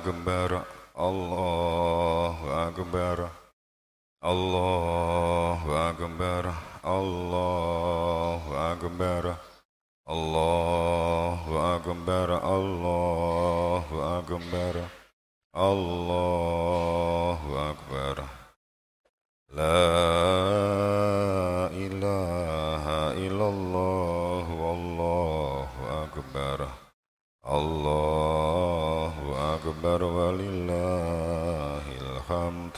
Akbar, Allahu Akbar, Allahu Akbar, Allahu Akbar, Allahu Akbar, Allahu Akbar, Allahu Akbar. La ilaha illallah, Wallahu Akbar, Allahu Akbar, walillahil hamd.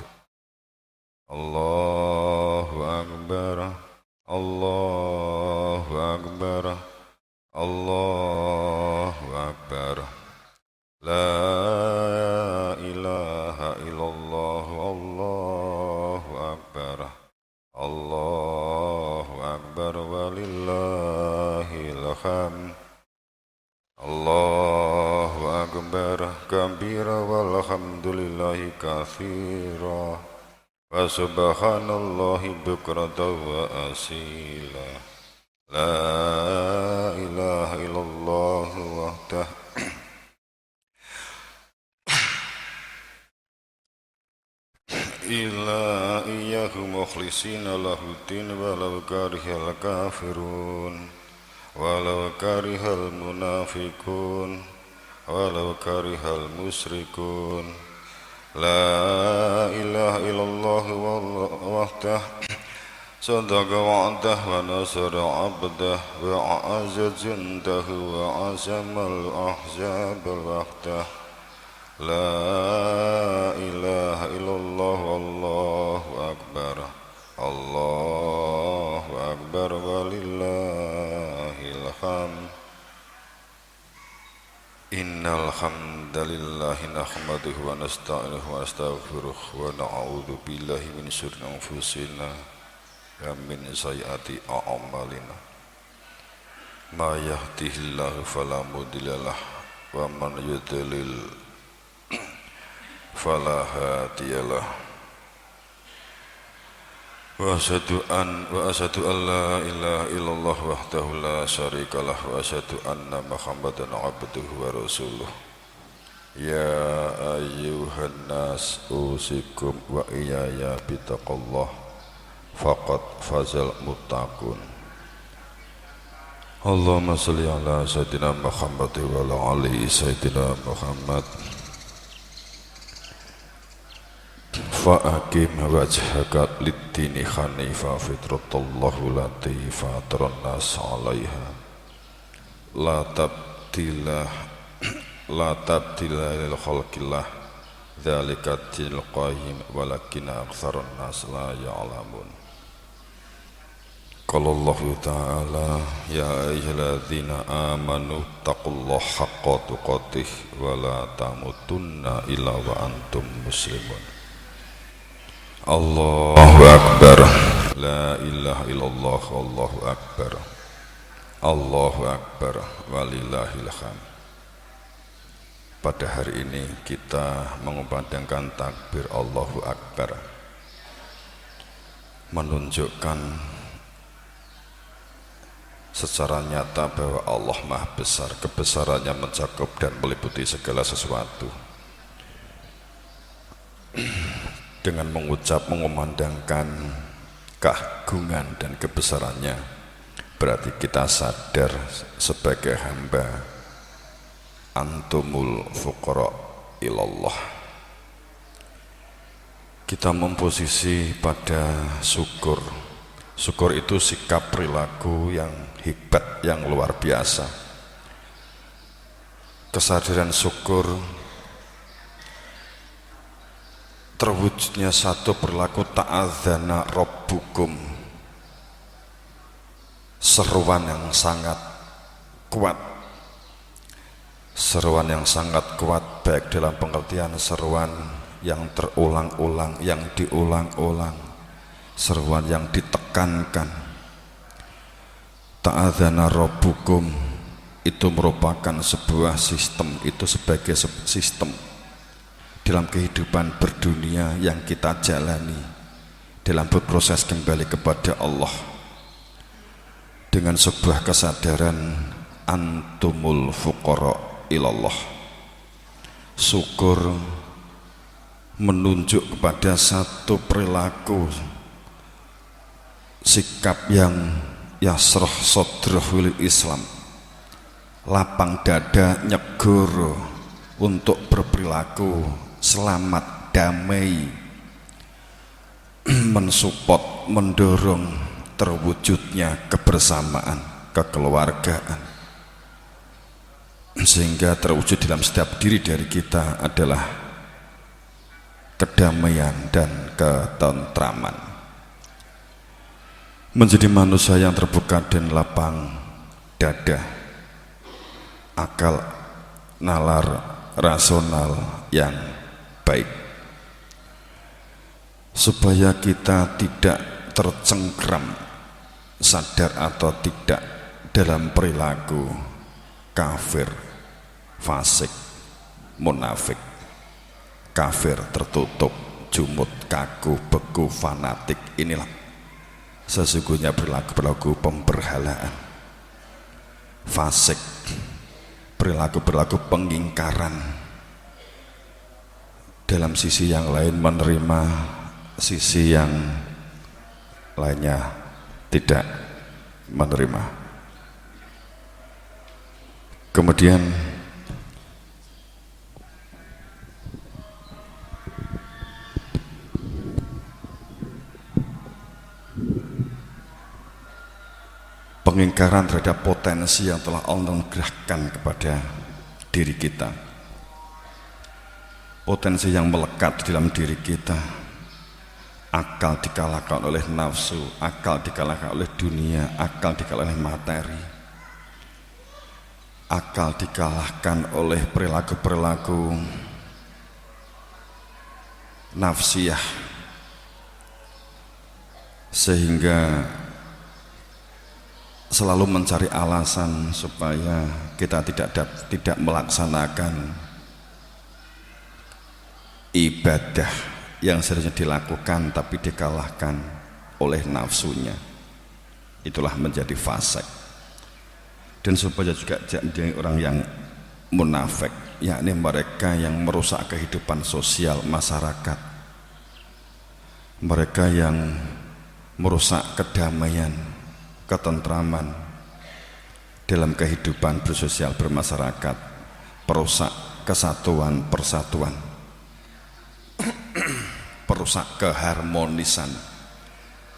Allahu Akbar, Allahu Akbar, Allahu Akbar. La ilaha illallah, Allahu Akbar, Allahu Akbar, walillahil hamd. Allahu Akbar kabira walhamdulillahi katsira wa subhanallahi bukratan wa asila. La ilaha illallah wahdah illa iyyahu mukhlishina lahuddin walau karihal kafirun walau karihal munafiqun walau karihal musyrikun. La ilaha illallah wahdah sadaqa wa'dah wa nasara 'abdah wa a'azza jundahu wa azamal ahzabal wahdah. La ilaha illallah, Allahu Akbar, Allahu Akbar, walillahil hamd. Innal hamdalillahi nahmaduhu wa nasta'inuhu wa nastaghfiruh wa na'udzu billahi min syururi anfusina wa min sayyiati a'malina. Ma yahdihillahu fala mudhillalah wa man yudlil fala hadiyalah. Wa asyhadu an la ilaha illallah wahdahu la syarikalah wa asyhadu anna Muhammadan abduhu wa rasuluh. Ya ayyuhan nas usikum wa iyaya bitaqallah faqad fazal muttaqun. Allahumma shalli ala sayyidina Muhammad wa ala ali sayyidina Muhammad. Fa'akim wajhaka lid-dini hanifa fitratallahu lati fataran nas 'alaiha la tabdila lil khalqillah dzalika dinul qayyim walakin aktsaran nas la ya'lamun. Qala Allahu ta'ala ya ayyuhalladzina amanu taqullaha haqqa tuqatih wa la tamutunna illa wa antum muslimun. Allahu Akbar, la ilaha illallah, Allahu Akbar, Allahu Akbar, walillahil hamd. Pada hari ini kita mengumandangkan takbir Allahu Akbar, menunjukkan secara nyata bahwa Allah Maha Besar, kebesarannya mencakup dan meliputi segala sesuatu. Dengan mengucap mengumandangkan keagungan dan kebesarannya, berarti kita sadar sebagai hamba antumul fuqara ilallah. Kita memposisi pada syukur. Syukur itu sikap perilaku yang hebat, yang luar biasa. Kesadaran syukur terwujudnya satu perilaku ta'adzana rabbukum, seruan yang sangat kuat, seruan yang sangat kuat baik dalam pengertian seruan yang terulang-ulang, yang diulang-ulang, seruan yang ditekankan. Ta'adzana rabbukum itu merupakan sebuah sistem, itu sebagai sistem dalam kehidupan berdunia yang kita jalani dalam berproses kembali kepada Allah dengan sebuah kesadaran antumul fuqara ilallah. syukur menunjuk kepada satu perilaku sikap yang yasroh sodrohul Islam, lapang dada, nyegoro untuk berperilaku selamat, damai, mensupport, mendorong terwujudnya kebersamaan, kekeluargaan, sehingga terwujud dalam setiap diri dari kita adalah kedamaian dan ketentraman. Menjadi manusia yang terbuka dan lapang dada, akal, nalar, rasional yang baik, supaya kita tidak tercengkram, sadar atau tidak, dalam perilaku kafir, fasik, munafik, kafir tertutup, jumut, kaku, beku, fanatik. Inilah sesungguhnya perilaku pemberhalaan, fasik, perilaku pengingkaran. Dalam sisi yang lain menerima, sisi yang lainnya tidak menerima. Kemudian pengingkaran terhadap potensi yang telah Allah gerahkan kepada diri kita, potensi yang melekat di dalam diri kita. Akal dikalahkan oleh nafsu, akal dikalahkan oleh dunia, akal dikalahkan oleh materi, akal dikalahkan oleh perilaku nafsiyah, sehingga selalu mencari alasan supaya kita tidak melaksanakan ibadah yang seharusnya dilakukan, tapi dikalahkan oleh nafsunya. Itulah menjadi fasik. Dan supaya juga menjadi orang yang munafik, yakni mereka yang merusak kehidupan sosial masyarakat, mereka yang merusak kedamaian, ketentraman dalam kehidupan bersosial bermasyarakat, perusak kesatuan persatuan, perusak keharmonisan.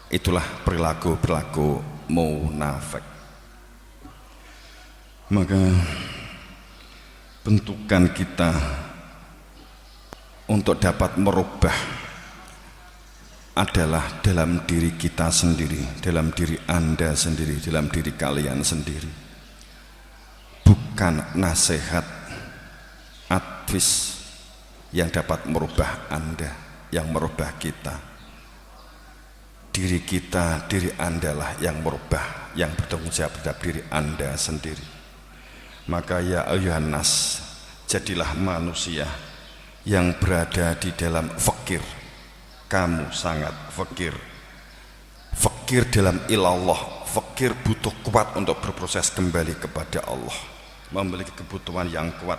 Itulah perilaku munafik. Maka bentukan kita untuk dapat merubah adalah dalam diri kita sendiri, dalam diri Anda sendiri, dalam diri kalian sendiri. Bukan nasihat, advis yang dapat merubah Anda, yang merubah kita. Diri kita, diri Anda lah yang merubah, yang bertanggung jawab terhadap diri Anda sendiri. Maka ya ayuhan nas, jadilah manusia yang berada di dalam fakir. Kamu sangat fakir, fakir dalam ilallah, fakir butuh kuat untuk berproses kembali kepada Allah, memiliki kebutuhan yang kuat.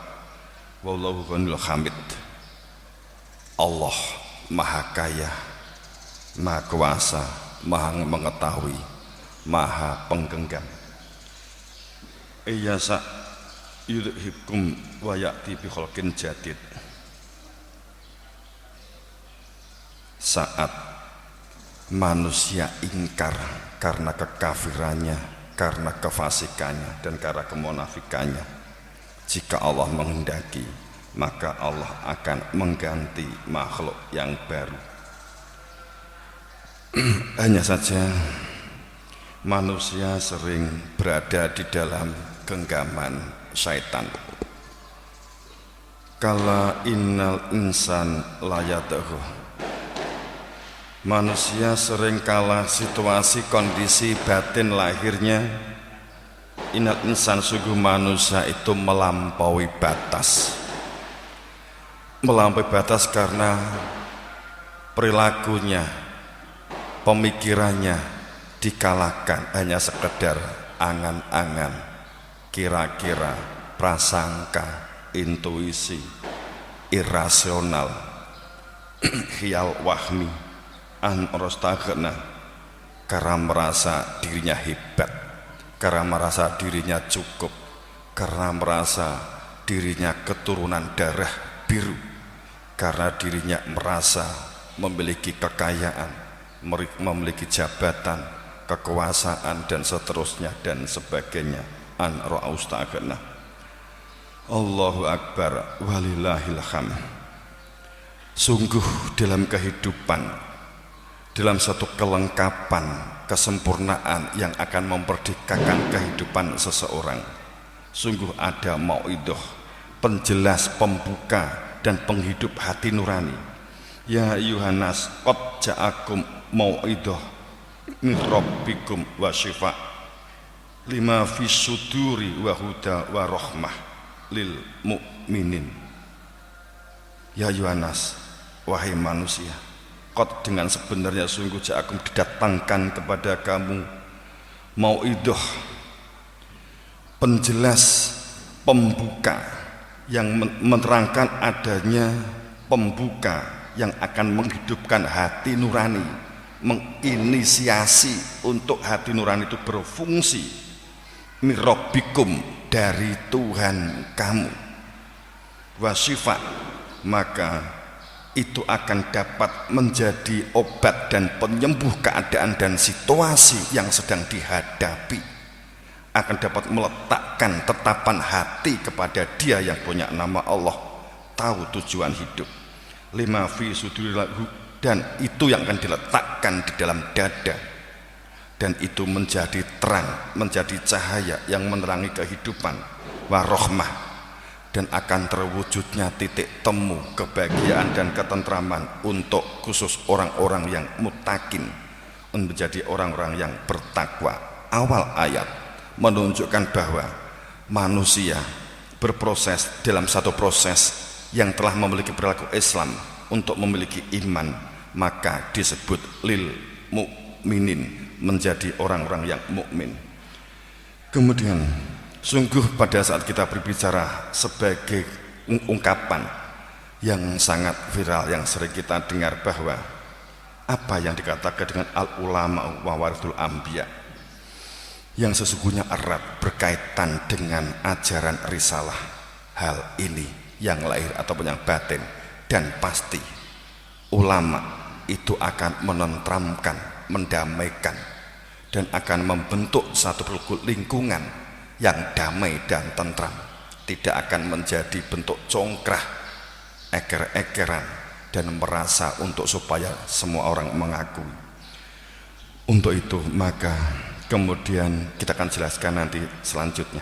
Wallahu ghaniyul hamid. Allah maha kaya, maha kuasa, maha mengetahui, maha penggenggam. Iyasa yudhibkum wa ya'ti bi khalqin jadid. Saat manusia ingkar karena kekafirannya, karena kefasikannya, dan karena kemunafikannya, jika Allah menghendaki, maka Allah akan mengganti makhluk yang baru. Hanya saja manusia sering berada di dalam genggaman syaitan. Kala innal insan layadahu, manusia sering kalah situasi kondisi batin lahirnya. Innal insan, sungguh manusia itu melampaui batas. Melampaui batas karena perilakunya, pemikirannya dikalahkan hanya sekedar angan-angan, kira-kira, prasangka, intuisi, irasional, khiyal wahmi, an rostaghna, karena merasa dirinya hebat, karena merasa dirinya cukup, karena merasa dirinya keturunan darah biru, karena dirinya merasa memiliki kekayaan, memiliki jabatan, kekuasaan dan seterusnya dan sebagainya. An ra'austaghna. Allahu Akbar walillahil hamd. Sungguh dalam kehidupan, dalam satu kelengkapan, kesempurnaan yang akan memperdekakan kehidupan seseorang, sungguh ada mau'idoh, penjelas, pembuka dan penghidup hati nurani. Ya Yuhanas, qad ja'akum mau'idoh min rabbikum wa syifa lima fis suduri wa huda wa rahmah lil mu'minin. Ya Yuhanas, wahai manusia, qad dengan sebenarnya sungguh ja'akum didatangkan kepada kamu mau'idoh, penjelas, pembuka yang menerangkan adanya pembuka yang akan menghidupkan hati nurani, menginisiasi untuk hati nurani itu berfungsi, mirabbikum, dari Tuhan kamu, wasyifa, maka itu akan dapat menjadi obat dan penyembuh keadaan dan situasi yang sedang dihadapi, akan dapat meletakkan tetapan hati kepada Dia yang punya nama Allah, tahu tujuan hidup, lima fi sudurilahu, dan itu yang akan diletakkan di dalam dada, dan itu menjadi terang, menjadi cahaya yang menerangi kehidupan, warohmah, dan akan terwujudnya titik temu kebahagiaan dan ketentraman untuk khusus orang-orang yang mutakin, menjadi orang-orang yang bertakwa. Awal ayat menunjukkan bahwa manusia berproses dalam satu proses yang telah memiliki perilaku Islam untuk memiliki iman, maka disebut lil mu'minin, menjadi orang-orang yang mukmin. Kemudian sungguh pada saat kita berbicara sebagai ungkapan yang sangat viral yang sering kita dengar bahwa apa yang dikatakan dengan al-ulama wa warathul anbiya, yang sesungguhnya erat berkaitan dengan ajaran risalah, hal ini yang lahir ataupun yang batin, dan pasti ulama itu akan menentramkan, mendamaikan, dan akan membentuk satu lingkungan yang damai dan tentram, tidak akan menjadi bentuk congkrah, eker-ekeran, dan merasa untuk supaya semua orang mengakui. Untuk itu maka kemudian kita akan jelaskan nanti selanjutnya.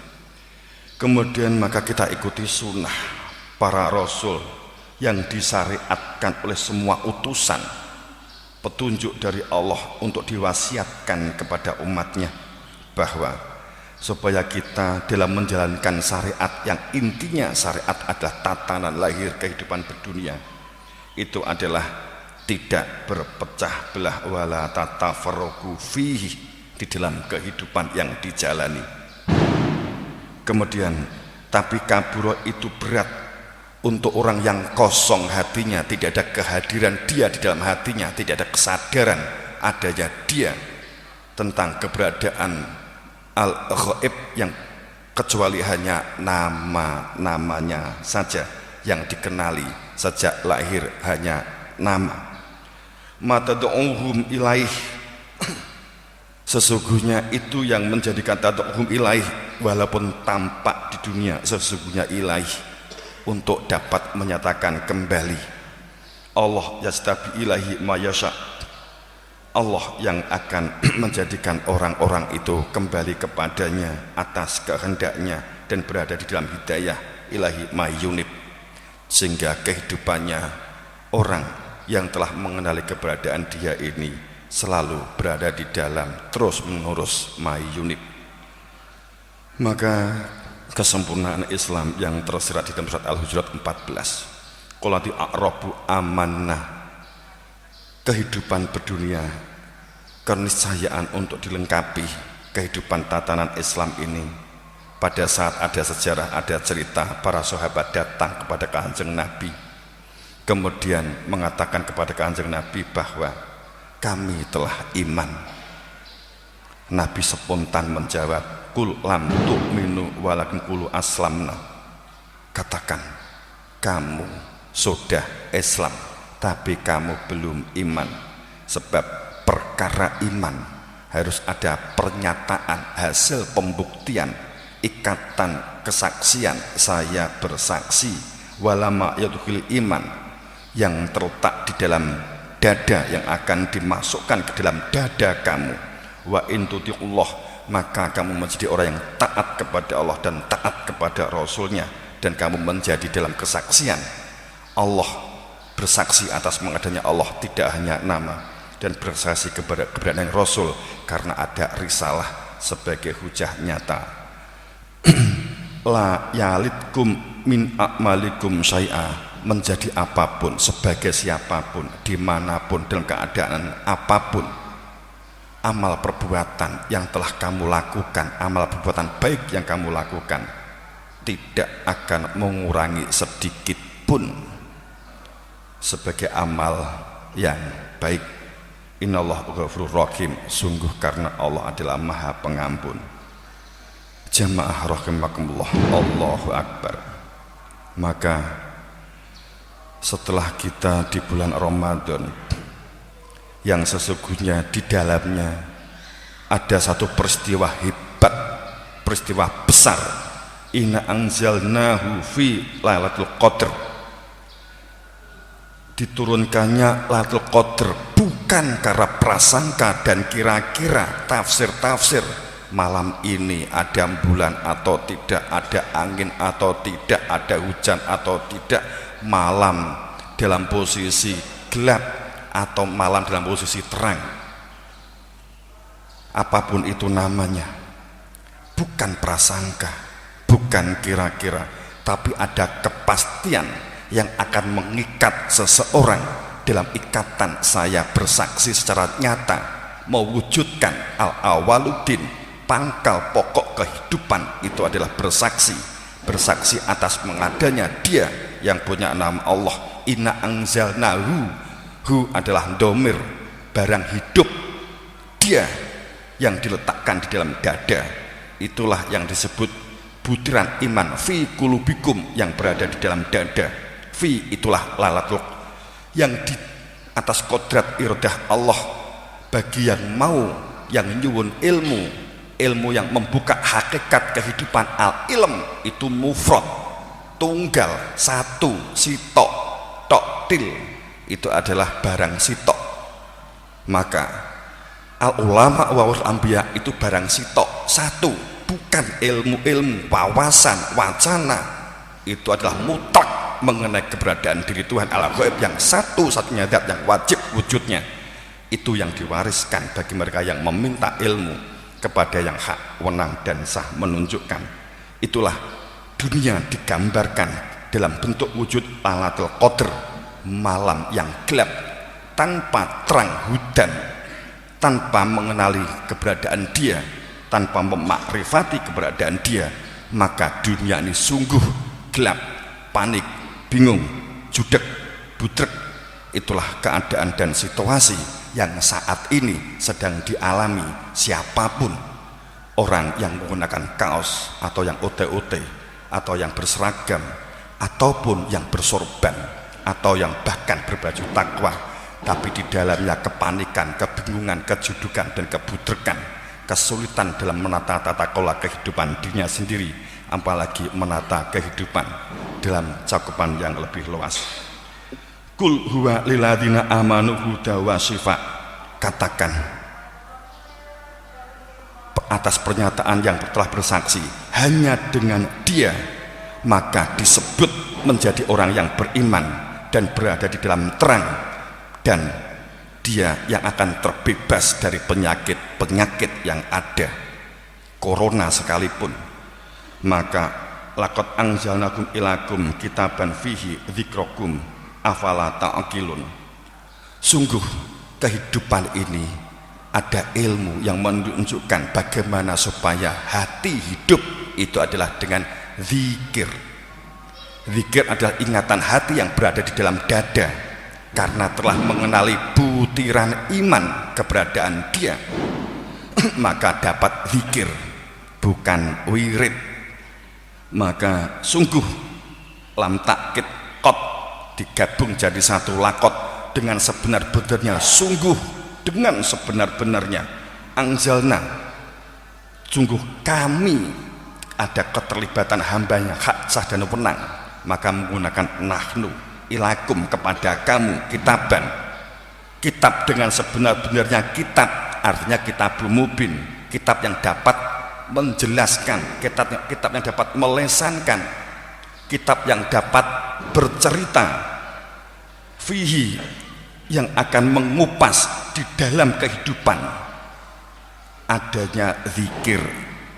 Kemudian maka kita ikuti sunnah para rasul yang disyariatkan oleh semua utusan, petunjuk dari Allah untuk diwasiatkan kepada umatnya, bahwa supaya kita dalam menjalankan syariat yang intinya syariat adalah tatanan lahir kehidupan berdunia, itu adalah tidak berpecah belah, wala tatafarraqu fihi, di dalam kehidupan yang dijalani. Kemudian tapi kaburo itu berat untuk orang yang kosong hatinya, tidak ada kehadiran Dia di dalam hatinya, tidak ada kesadaran adanya Dia tentang keberadaan al-ghaib, yang kecuali hanya nama-namanya saja yang dikenali sejak lahir, hanya nama. Matad'uhum ilaih, sesungguhnya itu yang menjadikan tad'uhum ilaih, walaupun tampak di dunia sesungguhnya ilaih, untuk dapat menyatakan kembali Allah yastabi ilahi ma yasha, Allah yang akan menjadikan orang-orang itu kembali kepadanya atas kehendaknya dan berada di dalam hidayah ilahi ma yunib, sehingga kehidupannya orang yang telah mengenali keberadaan Dia ini selalu berada di dalam terus menerus ma yunib. Maka kesempurnaan Islam yang tersirat di dalam surat Al-Hujurat 14, qolati a'rabu amanah, kehidupan berdunia, keniscayaan untuk dilengkapi kehidupan tatanan Islam ini. Pada saat ada sejarah, ada cerita para sahabat datang kepada Kanjeng Nabi kemudian mengatakan kepada Kanjeng Nabi bahwa kami telah iman. Nabi spontan menjawab, kul lam tu'minu walakin qulu aslamna. Katakan, kamu sudah Islam tapi kamu belum iman. Sebab perkara iman harus ada pernyataan, hasil pembuktian, ikatan kesaksian, saya bersaksi, walama yadkhul iman, yang terletak di dalam dada, yang akan dimasukkan ke dalam dada kamu. Wa in tuti'ullah, maka kamu menjadi orang yang taat kepada Allah dan taat kepada Rasulnya, dan kamu menjadi dalam kesaksian. Allah bersaksi atas mengadanya Allah, tidak hanya nama, dan bersaksi kepada keberadaan Rasul karena ada risalah sebagai hujah nyata. La yalitkum min a'malikum syai'a, menjadi apapun, sebagai siapapun, dimanapun, dalam keadaan apapun, amal perbuatan yang telah kamu lakukan, amal perbuatan baik yang kamu lakukan, tidak akan mengurangi sedikit pun sebagai amal yang baik. Innallaha ghafurur rahim, sungguh karena Allah adalah Maha Pengampun. Jamaah rahimakumullah, Allahu Akbar. Maka setelah kita di bulan Ramadan yang sesungguhnya di dalamnya ada satu peristiwa hebat, peristiwa besar. Inna anzalnahu fi lailatul qadr, diturunkannya Lailatul Qadar bukan karena prasangka dan kira-kira tafsir-tafsir. Malam ini ada bulan atau tidak, ada angin atau tidak, ada hujan atau tidak, malam dalam posisi gelap atau malam dalam posisi terang, apapun itu namanya, bukan prasangka, bukan kira-kira, tapi ada kepastian yang akan mengikat seseorang dalam ikatan saya bersaksi secara nyata, mewujudkan al-awaluddin, pangkal pokok kehidupan itu adalah bersaksi. Bersaksi atas mengadanya Dia yang punya nama Allah. Inna anzalnahu, hu adalah domir, barang hidup, Dia yang diletakkan di dalam dada, itulah yang disebut butiran iman fi qulubikum, yang berada di dalam dada. Fi itulah lalatul, yang di atas kodrat iradah Allah bagi yang mau, yang nyuwun ilmu, ilmu yang membuka hakikat kehidupan. Al-ilm itu mufrad, tunggal, satu, sitok, toktil, itu adalah barang sitok. Maka al-ulama wa anbiya itu barang sitok, satu, bukan ilmu-ilmu, wawasan, wacana, itu adalah mutlak mengenai keberadaan diri Tuhan al-ghaib yang satu-satunya zat yang wajib wujudnya. Itu yang diwariskan bagi mereka yang meminta ilmu kepada yang hak, wenang dan sah menunjukkan. Itulah dunia digambarkan dalam bentuk wujud Lailatul Qadar, malam yang gelap, tanpa terang hudan, tanpa mengenali keberadaan Dia, tanpa memakrifati keberadaan Dia. Maka dunia ini sungguh gelap, panik, bingung, judek, budrek. Itulah keadaan dan situasi yang saat ini sedang dialami siapapun, orang yang menggunakan kaos atau yang ote-ote atau yang berseragam ataupun yang bersorban atau yang bahkan berbaju takwa, tapi di dalamnya kepanikan, kebingungan, kejudukan dan kebudrekan, kesulitan dalam menata tata kelola kehidupan dirinya sendiri, apalagi menata kehidupan dalam cakupan yang lebih luas. Kul huwa lilladzina amanu huda wa syifa. Katakan atas pernyataan yang telah bersaksi, hanya dengan Dia maka disebut menjadi orang yang beriman dan berada di dalam terang, dan Dia yang akan terbebas dari penyakit-penyakit yang ada, corona sekalipun. Maka laqad anzalnakum ilakum kitaban fihi dzikrakum afala ta'qilun. Sungguh kehidupan ini ada ilmu yang menunjukkan bagaimana supaya hati hidup itu adalah dengan zikir. Zikir adalah ingatan hati yang berada di dalam dada, karena telah mengenali butiran iman keberadaan dia maka dapat zikir, bukan wirid. Maka sungguh lam takkid qad digabung jadi satu lakot dengan sebenar-benarnya, sungguh dengan sebenar-benarnya. Anzalna, sungguh kami, ada keterlibatan hambanya hak sah dan wenang, maka menggunakan nahnu ilakum kepada kamu kitaban, kitab dengan sebenar-benarnya kitab, artinya kitabul mubin, kitab yang dapat menjelaskan, kitab yang dapat melesankan, kitab yang dapat bercerita fihi, yang akan mengupas di dalam kehidupan adanya zikir,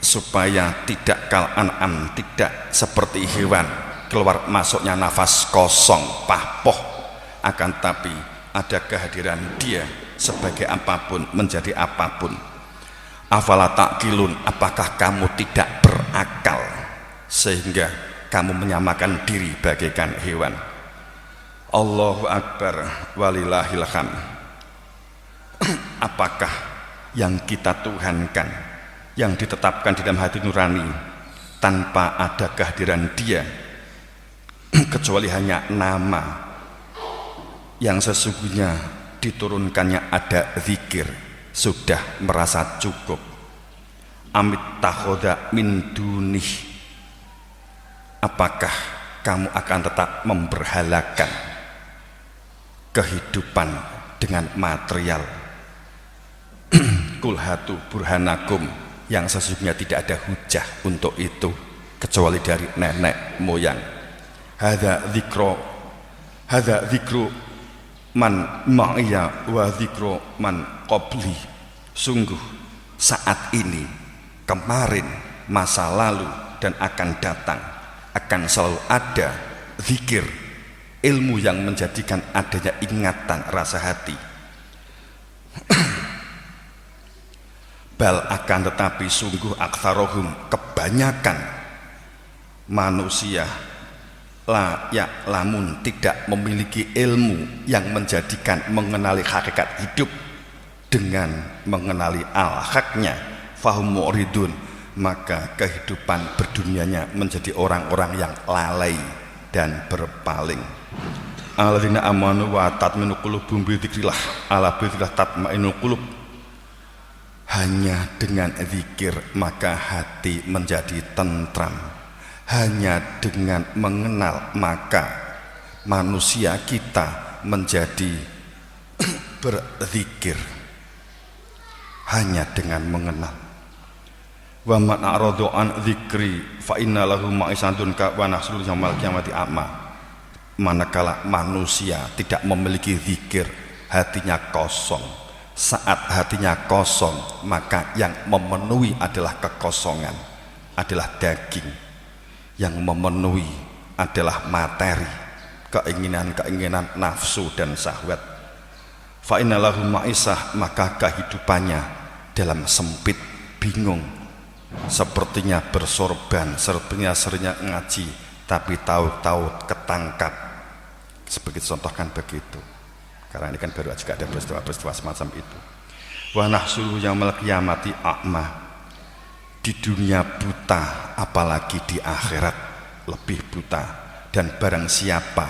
supaya tidak kal an'am, tidak seperti hewan keluar masuknya nafas kosong pahpoh, akan tapi ada kehadiran dia sebagai apapun, menjadi apapun. Afala ta'qilun, apakah kamu tidak berakal sehingga kamu menyamakan diri bagaikan hewan? Allahu Akbar walillahil hamd. Apakah yang kita tuhankan, yang ditetapkan di dalam hati nurani tanpa ada kehadiran dia, kecuali hanya nama yang sesungguhnya diturunkannya ada zikir, sudah merasa cukup. Amit takhoda min dunih, apakah kamu akan tetap memberhalakan kehidupan dengan material? Kulhatu burhanakum, yang sesungguhnya tidak ada hujah untuk itu kecuali dari nenek moyang. Hadza dzikru man ma'iya wa dzikru man qabli. Sungguh saat ini, kemarin, masa lalu, dan akan datang akan selalu ada zikir, ilmu yang menjadikan adanya ingatan rasa hati. Bal akan tetapi sungguh aktsarohum, kebanyakan manusia, la ya'lamun, tidak memiliki ilmu yang menjadikan mengenali hakikat hidup dengan mengenali al-haknya. Fahum mu'ridun, maka kehidupan berdunianya menjadi orang-orang yang lalai dan berpaling. Alladzina amanu wa tatma'innu qulubuhum bi dzikrillah, ala bi dzikrillah tatma'innul qulub. Hanya dengan zikir maka hati menjadi tentram. Hanya dengan mengenal maka manusia kita menjadi berzikir. Hanya dengan mengenal. Wa man a'radu an dzikri fa inna lahu ma'isatun ka wa nahsyuru yaumal qiyamati a'ma. Manakala manusia tidak memiliki zikir, hatinya kosong. Saat hatinya kosong, maka yang memenuhi adalah kekosongan, adalah daging. Yang memenuhi adalah materi, keinginan-keinginan nafsu dan syahwat. Fa inna lahu ma'isah, maka kehidupannya dalam sempit, bingung, sepertinya bersorban, sepertinya seringnya ngaji, tapi tahu-tahu ketangkap. Seperti contohkan begitu. Karena ini kan baru juga ada peristiwa-peristiwa semacam itu. Wa nahsyuru yaumal qiyamati a'ma. Di dunia buta, apalagi di akhirat lebih buta. Dan barang siapa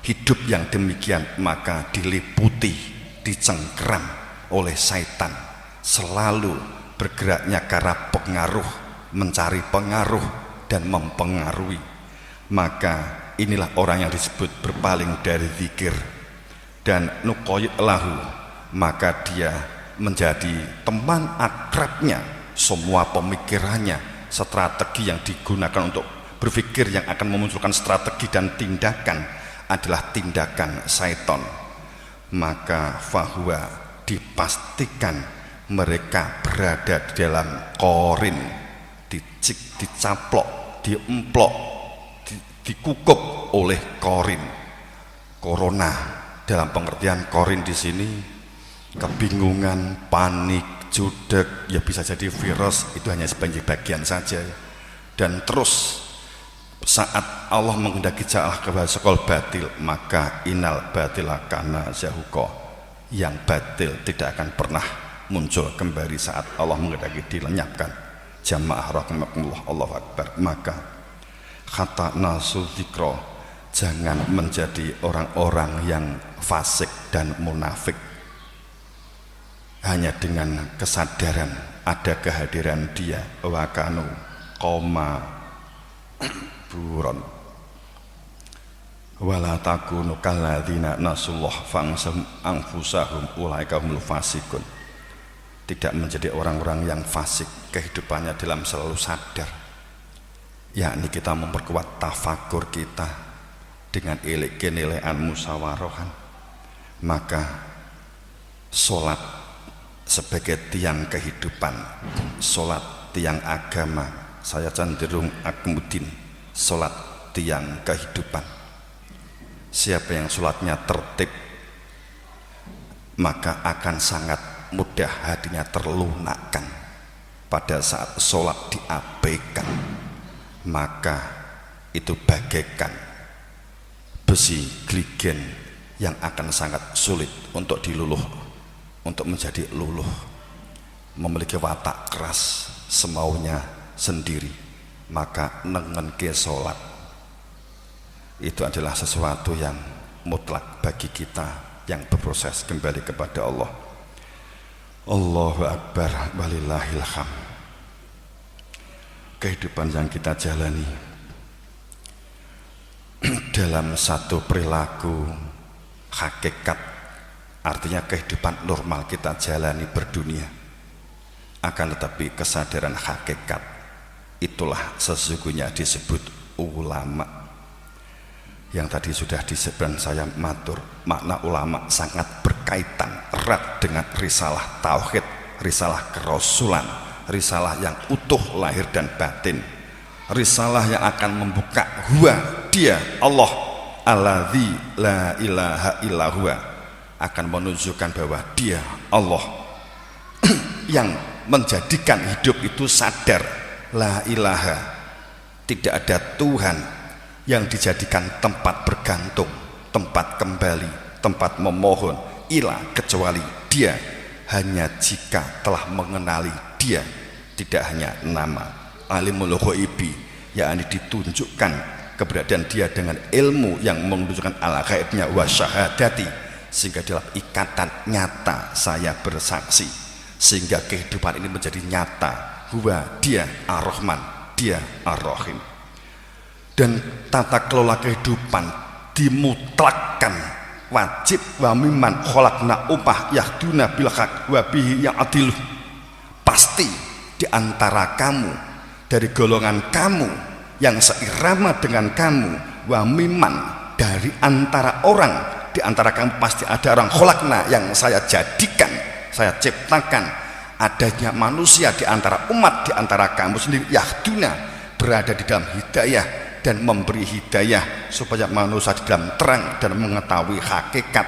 hidup yang demikian, maka diliputi, dicengkeram oleh syaitan, selalu bergeraknya karena pengaruh, mencari pengaruh dan mempengaruhi. Maka inilah orang yang disebut berpaling dari zikir. Dan nuqayyid lahu, maka dia menjadi teman akrabnya. Semua pemikirannya, strategi yang digunakan untuk berpikir yang akan memunculkan strategi dan tindakan adalah tindakan syaitan. Maka fahuwa, dipastikan mereka berada di dalam korin, dicaplok, diemplok, dikukup oleh korin, corona. Dalam pengertian korin di sini kebingungan, panik, judek, ya bisa jadi virus, itu hanya sebagai bagian saja. Dan terus saat Allah menghendaki jalan kepada sekol batil, maka inal batila kana zahuqa, yang batil tidak akan pernah muncul kembali saat Allah menghendaki dilenyapkan. Jamaah rahimakumullah, Allahu akbar. Maka kata nasul dzikra, jangan menjadi orang-orang yang fasik dan munafik hanya dengan kesadaran ada kehadiran dia, wa kanu qauma buron wala takunu kalladzina nasullah fangsahum anfusahum ulaika humul fasikun. Tidak menjadi orang-orang yang fasik kehidupannya dalam selalu sadar, yakni kita memperkuat tafakur kita dengan kenilaian musyawarohan. Maka sholat sebagai tiang kehidupan, sholat tiang agama, saya cenderung akmudin, sholat tiang kehidupan. Siapa yang sholatnya tertib, maka akan sangat mudah hatinya terlunakkan. Pada saat sholat diabaikan, maka itu bagaikan besi gligen yang akan sangat sulit untuk diluluh, untuk menjadi luluh, memiliki watak keras semaunya sendiri. Maka nengen ke sholat itu adalah sesuatu yang mutlak bagi kita yang berproses kembali kepada Allah. Allahu akbar walillahil hamd. Kehidupan yang kita jalani dalam satu perilaku hakikat, artinya kehidupan normal kita jalani berdunia, akan tetapi kesadaran hakikat itulah sesungguhnya disebut ulama. Yang tadi sudah disebutkan saya matur, makna ulama sangat berkaitan erat dengan risalah tauhid, risalah kerasulan, risalah yang utuh lahir dan batin, risalah yang akan membuka huwa, dia Allah alladzi la ilaha illa huwa, akan menunjukkan bahwa dia Allah yang menjadikan hidup itu sadar, la ilaha, tidak ada Tuhan yang dijadikan tempat bergantung, tempat kembali, tempat memohon, ilah, kecuali dia. Hanya jika telah mengenali dia, tidak hanya nama alimul ghaibi, yakni ditunjukkan keberadaan dia dengan ilmu yang menunjukkan ala ghaibnya wa syahadati, sehingga dalam ikatan nyata saya bersaksi, sehingga kehidupan ini menjadi nyata, huwa dia ar-Rahman, dia ar-Rahim. Dan tata kelola kehidupan dimutlakkan, wajib wa mimman khalaqna upah yahduna bil haq wa bihi ya'dilu. Pasti di antara kamu, dari golongan kamu yang seirama dengan kamu, wa mimman, dari antara orang, di antara kamu pasti ada orang khalaqna yang saya jadikan, saya ciptakan, adanya manusia di antara umat, di antara kamu sendiri, yahduna, berada di dalam hidayah dan memberi hidayah supaya manusia di dalam terang dan mengetahui hakikat,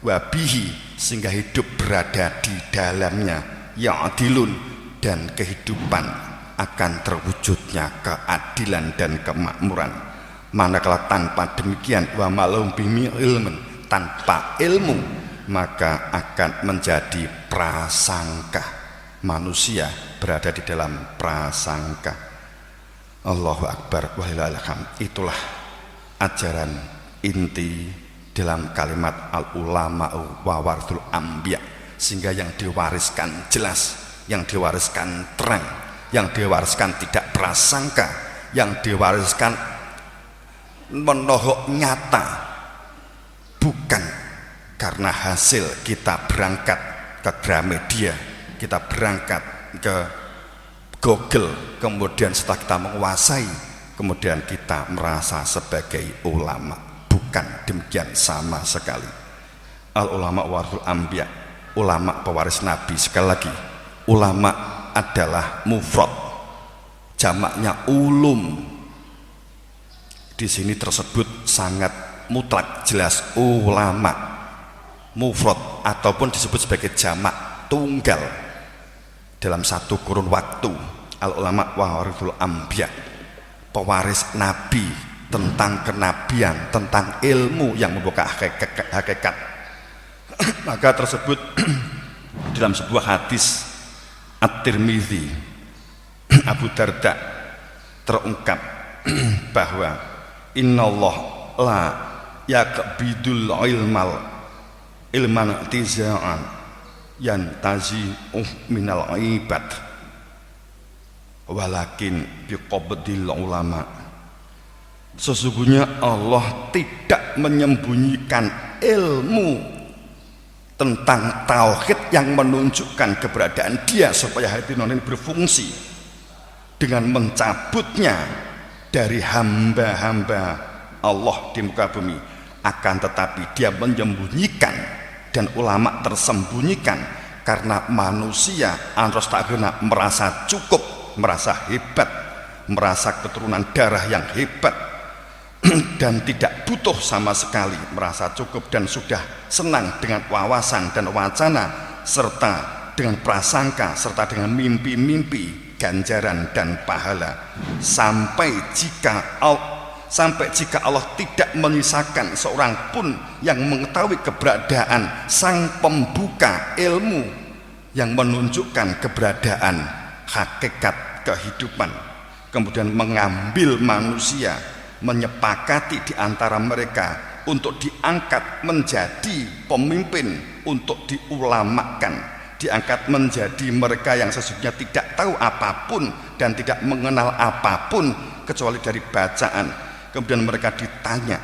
wabihi, sehingga hidup berada di dalamnya, ya'dilun, dan kehidupan akan terwujudnya keadilan dan kemakmuran. Manakala tanpa demikian, wa malum bimi ilmun, tanpa ilmu, maka akan menjadi prasangka. Manusia berada di dalam prasangka. Allahu akbar walillahil hamd. Itulah ajaran inti dalam kalimat al ulama wa warathul anbiya, sehingga yang diwariskan jelas, yang diwariskan terang, yang diwariskan tidak prasangka, yang diwariskan menohok nyata, bukan karena hasil kita berangkat ke Gramedia, kita berangkat ke Google, kemudian setelah kita menguasai, kemudian kita merasa sebagai ulama. Bukan demikian sama sekali. Al ulama warathul anbiya, ulama pewaris nabi. Sekali lagi, ulama adalah mufrad, jamaknya ulum. Di sini tersebut sangat mutlak, jelas, ulama mufrad, ataupun disebut sebagai jamak tunggal dalam satu kurun waktu. Al ulama warathul anbiya, pewaris nabi, tentang kenabian, tentang ilmu yang membuka hakikat. Maka tersebut dalam sebuah hadis At-Tirmidzi, Abu Darda terungkap bahwa innallah la yaqbidul ilman tizaan yantazi minal ibad walakin biqabdil ulama. Sesungguhnya Allah tidak menyembunyikan ilmu tentang tauhid yang menunjukkan keberadaan Dia supaya hati nurani ini berfungsi dengan mencabutnya dari hamba-hamba Allah di muka bumi. Akan tetapi Dia menyembunyikan dan ulama tersembunyikan karena manusia anros tak guna merasa cukup, merasa hebat, merasa keturunan darah yang hebat dan tidak butuh sama sekali, merasa cukup dan sudah senang dengan wawasan dan wacana serta dengan prasangka serta dengan mimpi-mimpi ganjaran dan pahala sampai jika Allah tidak menyisakan seorang pun yang mengetahui keberadaan sang pembuka ilmu yang menunjukkan keberadaan hakikat kehidupan, kemudian mengambil manusia, menyepakati di antara mereka untuk diangkat menjadi pemimpin, untuk diulamakan, diangkat menjadi mereka yang sesungguhnya tidak tahu apapun dan tidak mengenal apapun kecuali dari bacaan. Kemudian mereka ditanya,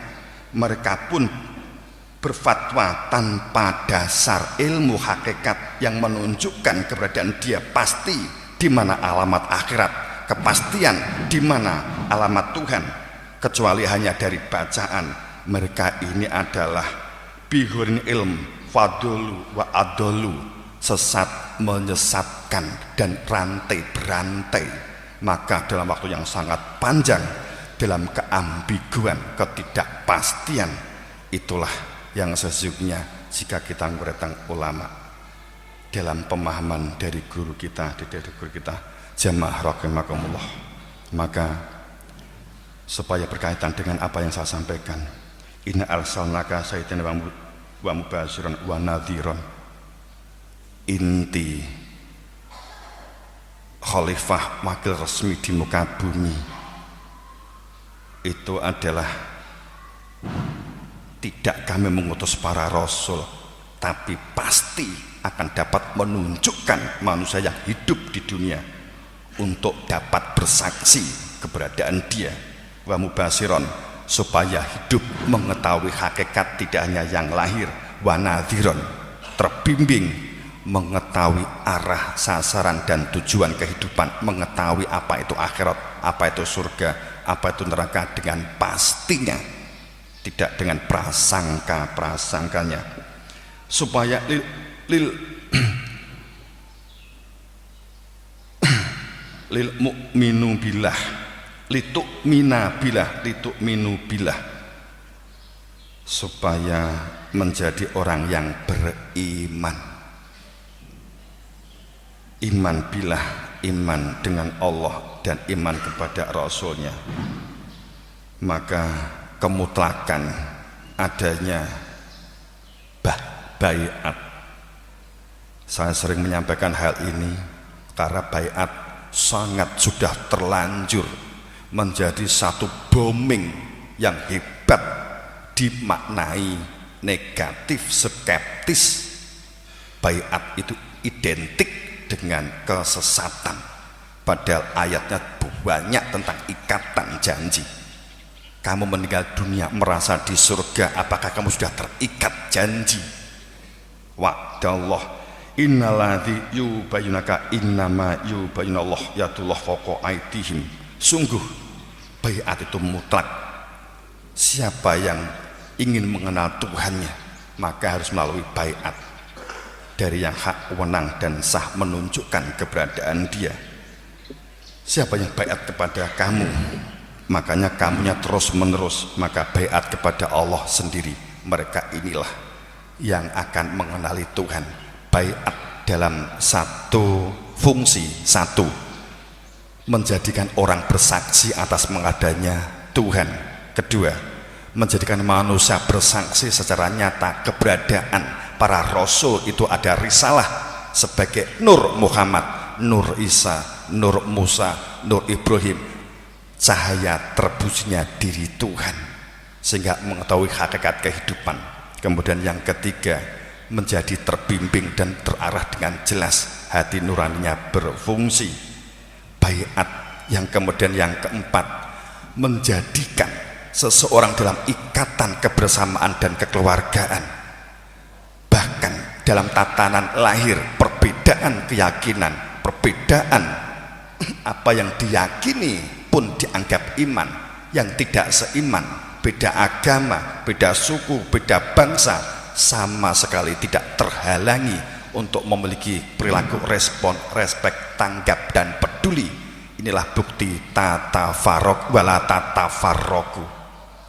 mereka pun berfatwa tanpa dasar ilmu hakikat yang menunjukkan keberadaan Dia pasti, di mana alamat akhirat, kepastian di mana alamat Tuhan, kecuali hanya dari bacaan. Mereka ini adalah bihurin ilm fadulu wa adolu, sesat menyesatkan dan rantai berantai. Maka dalam waktu yang sangat panjang, dalam keambiguan, ketidakpastian, itulah yang sesungguhnya jika kita mengetang ulama dalam pemahaman dari guru kita, jamaah rahimakumullah. Maka supaya berkaitan dengan apa yang saya sampaikan, inna arsalnaka sayyidan wa mubasyiran wa nadhiran, inti khalifah wakil resmi di muka bumi itu adalah tidak kami mengutus para rasul, tapi pasti akan dapat menunjukkan manusia yang hidup di dunia untuk dapat bersaksi keberadaan Dia, wa mubasyiran, supaya hidup mengetahui hakikat tidak hanya yang lahir, wa nadhiran, terbimbing mengetahui arah, sasaran dan tujuan kehidupan, mengetahui apa itu akhirat, apa itu surga, apa itu neraka dengan pastinya, tidak dengan prasangka-prasangkanya, supaya lil mu'minu billah, litu'minu billah, supaya menjadi orang yang beriman. Iman billah, iman dengan Allah dan iman kepada Rasulnya. Maka kemutlakan adanya baiat. Saya sering menyampaikan hal ini karena baiat sangat sudah terlanjur menjadi satu booming yang hebat, dimaknai negatif, skeptis. Baiat itu identik dengan kesesatan, padahal ayatnya banyak tentang ikatan janji. Kamu meninggal dunia merasa di surga, apakah kamu sudah terikat janji? Wa'dallah innaladzi yubayyunaka innama yubayyinallah yatullah fawqa aydihim. Sungguh baiat itu mutlak. Siapa yang ingin mengenal Tuhannya, maka harus melalui baiat dari yang hak, wenang dan sah menunjukkan keberadaan Dia. Siapa yang baiat kepada kamu, makanya kamunya terus menerus, maka baiat kepada Allah sendiri. Mereka inilah yang akan mengenali Tuhan. Baiat dalam satu fungsi, satu menjadikan orang bersaksi atas mengadanya Tuhan. Kedua, menjadikan manusia bersaksi secara nyata keberadaan para rasul itu ada risalah sebagai Nur Muhammad, Nur Isa, Nur Musa, Nur Ibrahim, cahaya terbusnya diri Tuhan sehingga mengetahui hakikat kehidupan. Kemudian yang ketiga, menjadi terbimbing dan terarah dengan jelas, hati nuraninya berfungsi. Baiat. Yang kemudian yang keempat, menjadikan seseorang dalam ikatan kebersamaan dan kekeluargaan, bahkan dalam tatanan lahir perbedaan keyakinan, perbedaan apa yang diyakini pun dianggap iman, yang tidak seiman, beda agama, beda suku, beda bangsa, sama sekali tidak terhalangi untuk memiliki perilaku respon, respek, tanggap dan peduli. Inilah bukti tatafarraq wala tatafarraqu.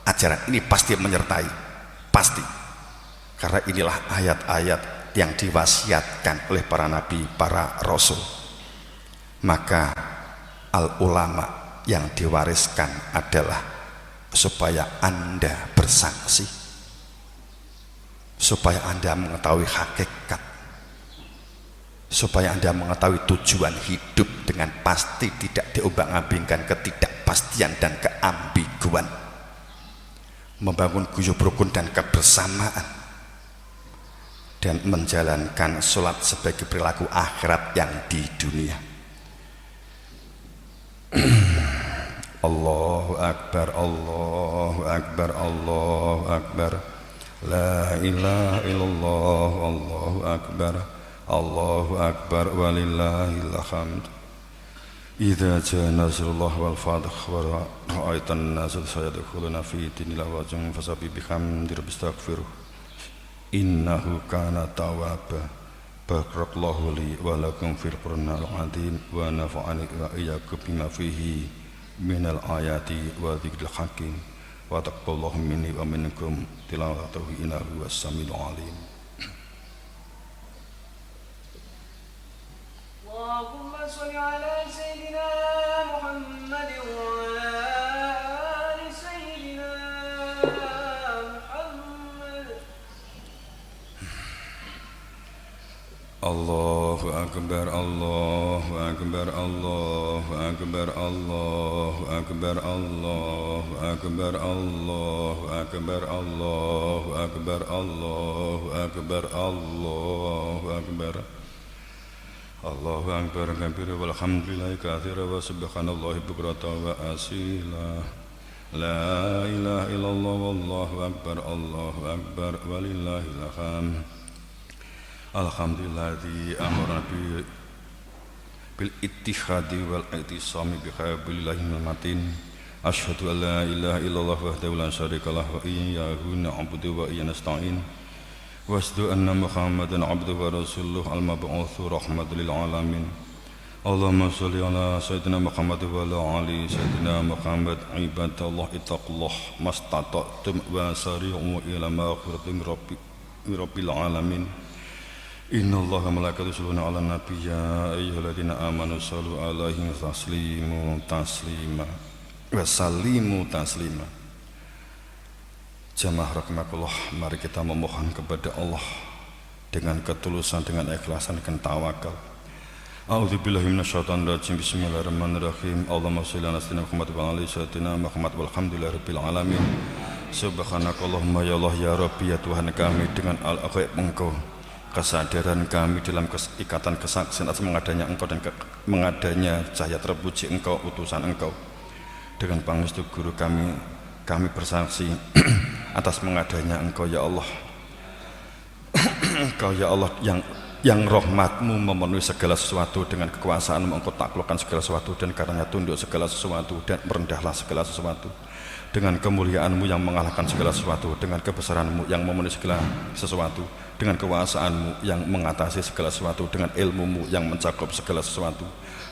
Ajaran ini pasti menyertai, pasti, karena inilah ayat-ayat yang diwasiatkan oleh para nabi, para rasul. Maka al ulama yang diwariskan adalah supaya Anda bersaksi, supaya Anda mengetahui hakikat, supaya Anda mengetahui tujuan hidup dengan pasti, tidak diombang-ambingkan ketidakpastian dan keambiguan, membangun guyub rukun dan kebersamaan, dan menjalankan sholat sebagai perilaku akhirat yang di dunia. Allahu Akbar, Allahu Akbar, Allahu Akbar, la ilaha illallah, Allahu Akbar, Allahu Akbar, walillahil hamd. Idza jaa nasrullah wal fath wa ra'aitan nasa sayadkhuluna fi dinillah wa jam fasabbih bihamdi rabbistaghfiruh innahu kana tawwaba. Barakallahu li wa lakum fil qur'anil azim wa nafa'ani wa iyyakum bima fihi minal ayati wa dzikril hakim wa taqabbalallahu minni wa minkum tilawatahu innahu was-samiul alim. Allahumma shalli ala sayyidina Muhammad wa ala ali sayyidina Muhammad. Allahu Akbar, Allahu Akbar, Allahu Akbar, Allahu Akbar, Allahu Akbar, Allahu Akbar, Allahu Akbar, Allahu Akbar, Allahu Akbar, Allahu Akbar kabira walhamdulillahi katsira wa subhanallahi bukratan wa asila. La ilaha illallah wallahu akbar, Allahu akbar walillahil hamd. Alhamdulilladzi amara bil ittihadi wal i'tisami bi hablillahi matin. Asyhadu an la ilaha illallah wahdahu la syarika lah wa iyyahu na'budu wa iyyana nasta'in. Wa asyhadu anna Muhammadan 'abduhu wa rasuluhu al-mab'utsu rahmatan lil alamin. Allahumma shalli ala sayyidina Muhammad wa ala ali sayyidina Muhammad. Ibadallah ittaqullah mastata'tum wa sari'u ila maghfiratin rabbil alamin. Inna allaha malaikatahu yusholluna 'alan nabiy ya ayyuhalladzina amanu shallu 'alaihi wa sallimu taslima wa sallimu taslima. Jamaah rahimakumullah, mari kita memohon kepada Allah dengan ketulusan, dengan ikhlasan, dengan tawakal. A'udzubillahi minasyaitonir rajim. Bismillahirrahmanirrahim. Allahumma shalli ala sayyidina Muhammad wa ala ali sayyidina Muhammad walhamdulillahirabbil alamin. Subhanakallahumma ya Allah ya Rabbi ya Tuhan kami, dengan al-ghaib Engkau, kesadaran kami dalam ikatan kesaksian atas mengadanya Engkau dan mengadanya cahaya terpuji Engkau, utusan Engkau. Dengan pangestu guru kami bersaksi atas mengadanya Engkau ya Allah. Engkau ya Allah yang rahmat-Mu memenuhi segala sesuatu, dengan kekuasaan-Mu Engkau taklukkan segala sesuatu, dan karenanya tunduk segala sesuatu dan merendahlah segala sesuatu. Dengan kemuliaan-Mu yang mengalahkan segala sesuatu, dengan kebesaran-Mu yang memenuhi segala sesuatu, dengan kekuasaan-Mu yang mengatasi segala sesuatu, dengan ilmu-Mu yang mencakup segala sesuatu,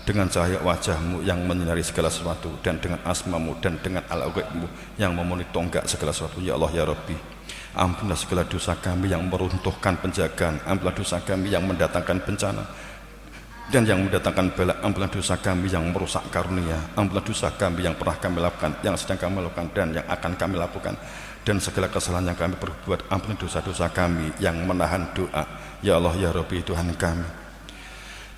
dengan cahaya wajah-Mu yang menyinari segala sesuatu, dan dengan asma-Mu dan dengan al-ghaib-Mu yang memenuhi tonggak segala sesuatu. Ya Allah ya Rabbi, ampunlah segala dosa kami yang meruntuhkan penjagaan, ampunlah dosa kami yang mendatangkan bencana, dan yang mendatangkan bala. Ampunilah dosa kami yang merusak karunia, ampunilah dosa kami yang pernah kami lakukan, yang sedang kami lakukan, dan yang akan kami lakukan, dan segala kesalahan yang kami perbuat. Ampunilah dosa-dosa kami yang menahan doa. Ya Allah ya Rabbi Tuhan kami,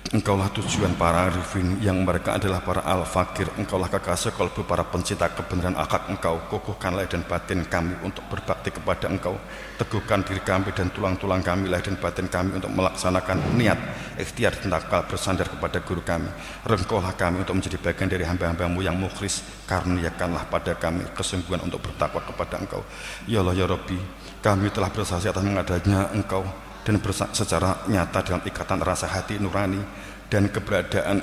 Engkaulah tujuan para arifin yang mereka adalah para al-fakir. Engkaulah kekasih kalbu para pencinta kebenaran akhlak. Engkau kokohkan lahir dan batin kami untuk berbakti kepada Engkau. Teguhkan diri kami dan tulang-tulang kami, lahir dan batin kami untuk melaksanakan niat ikhtiar dan takal bersandar kepada guru kami. Rengkuhlah kami untuk menjadi bagian dari hamba-hambamu yang mukhlis. Karuniakanlah pada kami kesungguhan untuk bertakwa kepada Engkau. Ya Allah ya Rabbi, kami telah bersaksi atas mengadanya Engkau dan secara nyata dalam ikatan rasa hati nurani dan keberadaan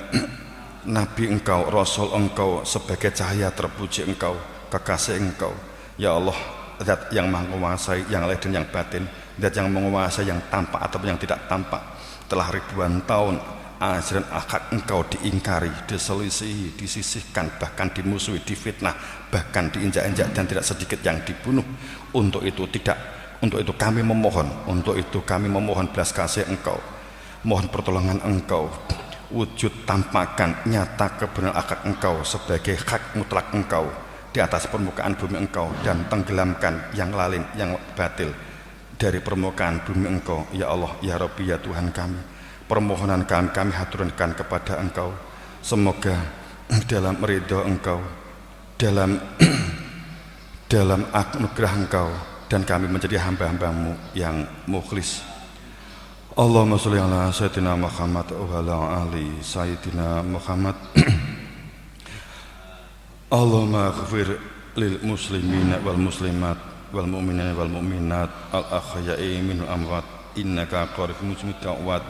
Nabi Engkau, Rasul Engkau sebagai cahaya terpuji Engkau, kekasih Engkau. Ya Allah, Zat yang menguasai yang lahir dan yang batin, Zat yang menguasai yang tampak atau yang tidak tampak. Telah ribuan tahun ajaran akhlak Engkau diingkari, diselisihi, disisihkan, bahkan dimusuhi, difitnah, bahkan diinjak-injak dan tidak sedikit yang dibunuh. Untuk itu kami memohon belas kasih Engkau, mohon pertolongan Engkau, wujud tampakkan nyata kebenaran akhlak Engkau sebagai hak mutlak Engkau di atas permukaan bumi Engkau, dan tenggelamkan yang lalin, yang batil dari permukaan bumi Engkau. Ya Allah ya Rabbi ya Tuhan kami, permohonan kami haturkan kepada Engkau. Semoga dalam ridho Engkau, dalam anugerah Engkau, dan kami menjadi hamba-hambamu yang mukhlis. Allahumma sholli ala sayyidina Muhammad wa ala ali sayyidina Muhammad. Allahumma ighfir lil muslimina wal muslimat wal mu'minina wal mu'minat al ahya'i minal amwat innaka qaribun mujibud da'wat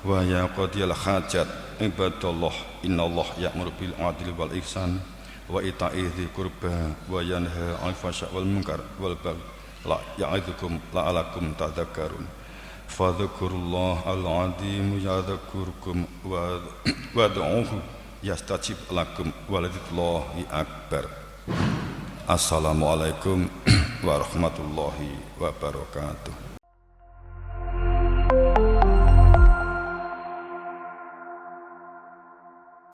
wa ya qadiyal hajat. Ibadallah, innallaha ya'muru bil 'adli wal ihsan wa ita'i dzil qurba wa yanha 'anil fahsya'i wal munkar wal baghi ya'idukum la'alakum tadhakkarun. Fadhkurullah al-'azim yadhkurkum wad'uhu yastajib lakum waladzikrullahi akbar. Assalamualaikum warahmatullahi wabarakatuh.